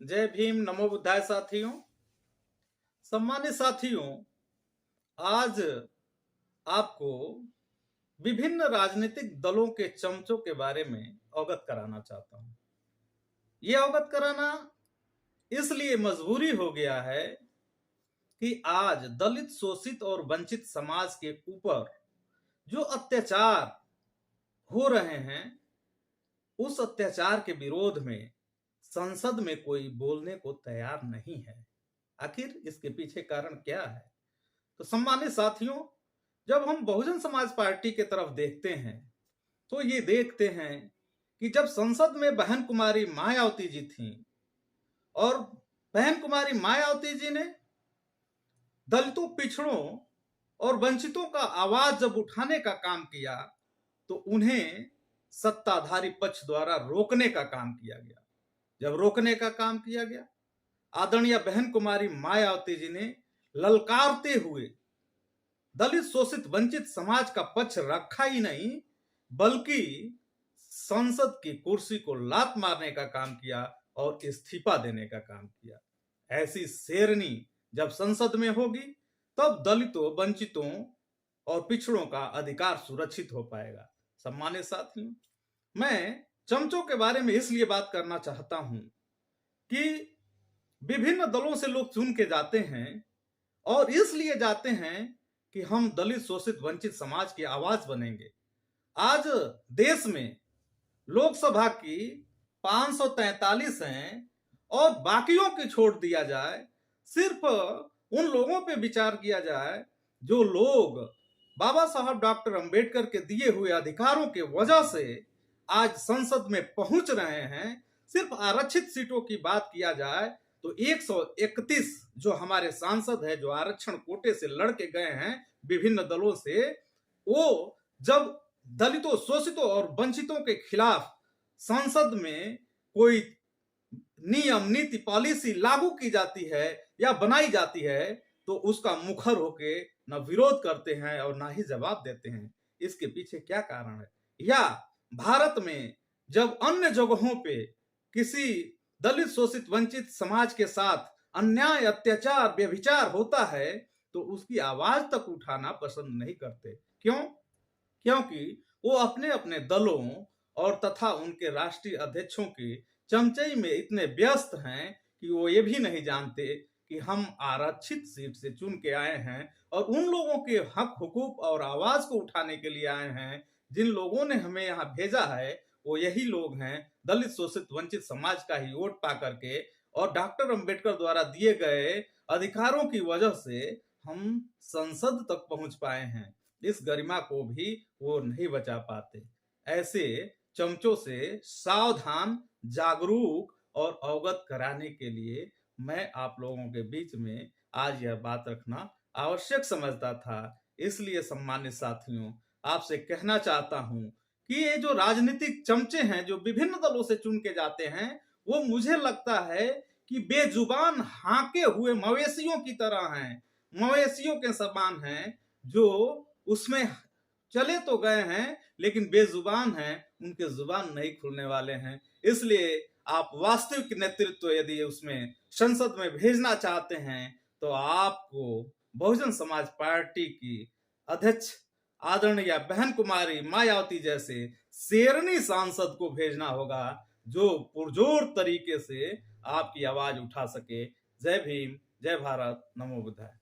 जय भीम, नमो बुद्धाय साथियों। सम्मानित साथियों, आज आपको विभिन्न राजनीतिक दलों के चमचों के बारे में अवगत कराना चाहता हूं। ये अवगत कराना इसलिए मजबूरी हो गया है कि आज दलित, शोषित और वंचित समाज के ऊपर जो अत्याचार हो रहे हैं, उस अत्याचार के विरोध में संसद में कोई बोलने को तैयार नहीं है। आखिर इसके पीछे कारण क्या है? तो सम्मानित साथियों, जब हम बहुजन समाज पार्टी की तरफ देखते हैं तो ये देखते हैं कि जब संसद में बहन कुमारी मायावती जी थीं और बहन कुमारी मायावती जी ने दलितों, पिछड़ों और वंचितों का आवाज जब उठाने का काम किया तो उन्हें सत्ताधारी पक्ष द्वारा रोकने का काम किया गया। जब रोकने का काम किया गया, आदरणीय बहन कुमारी मायावती जी ने ललकारते हुए दलित, शोषित, वंचित समाज का पक्ष रखा ही नहीं, बल्कि संसद की कुर्सी को लात मारने का काम किया और इस्तीफा देने का काम किया। ऐसी शेरनी जब संसद में होगी तब दलितों, वंचितों और पिछड़ों का अधिकार सुरक्षित हो पाएगा। सम्मानित साथियों, मैं चमचों के बारे में इसलिए बात करना चाहता हूं कि विभिन्न दलों से लोग चुन के जाते हैं और इसलिए जाते हैं कि हम दलित, शोषित, वंचित समाज की आवाज बनेंगे। आज देश में लोकसभा की 543 हैं और बाकियों की छोड़ दिया जाए, सिर्फ उन लोगों पे विचार किया जाए जो लोग बाबा साहब डॉक्टर अंबेडकर के दिए हुए अधिकारों के वजह से आज संसद में पहुंच रहे हैं। सिर्फ आरक्षित सीटों की बात किया जाए तो 131 जो हमारे सांसद है, जो आरक्षण कोटे से लड़के गए हैं विभिन्न दलों से, वो जब दलितों, शोषितों और वंचितों के खिलाफ संसद में कोई नियम, नीति, पॉलिसी लागू की जाती है या बनाई जाती है तो उसका मुखर होके न विरोध करते हैं और ना ही जवाब देते हैं। इसके पीछे क्या कारण है? या भारत में जब अन्य जगहों पे किसी दलित, शोषित, वंचित समाज के साथ अन्याय, अत्याचार, व्यभिचार होता है तो उसकी आवाज तक उठाना पसंद नहीं करते। क्यों? क्योंकि वो अपने अपने दलों और तथा उनके राष्ट्रीय अध्यक्षों की चमचई में इतने व्यस्त हैं कि वो ये भी नहीं जानते कि हम आरक्षित सीट से चुन के आए हैं और उन लोगों के हक, हुकूक और आवाज को उठाने के लिए आए हैं। जिन लोगों ने हमें यहाँ भेजा है वो यही लोग हैं, दलित, शोषित, वंचित समाज का ही वोट पा करके और डॉक्टर अंबेडकर द्वारा दिए गए अधिकारों की वजह से हम संसद तक पहुंच पाए हैं। इस गरिमा को भी वो नहीं बचा पाते। ऐसे चमचों से सावधान, जागरूक और अवगत कराने के लिए मैं आप लोगों के बीच में आज यह बात रखना आवश्यक समझता था। इसलिए सम्मानित साथियों, आपसे कहना चाहता हूं कि ये जो राजनीतिक चमचे हैं जो विभिन्न दलों से चुन के जाते हैं, वो मुझे लगता है कि बेजुबान हाके हुए मवेशियों की तरह हैं, मवेशियों के समान हैं, जो उसमें चले तो गए हैं लेकिन बेजुबान हैं, उनके जुबान नहीं खुलने वाले हैं। इसलिए आप वास्तविक नेतृत्व यदि उसमें संसद में भेजना चाहते हैं तो आपको बहुजन समाज पार्टी की अध्यक्ष आदरणीय बहन कुमारी मायावती जैसे शेरनी सांसद को भेजना होगा जो पुरजोर तरीके से आपकी आवाज उठा सके। जय भीम, जय भारत, नमो बुद्धाय।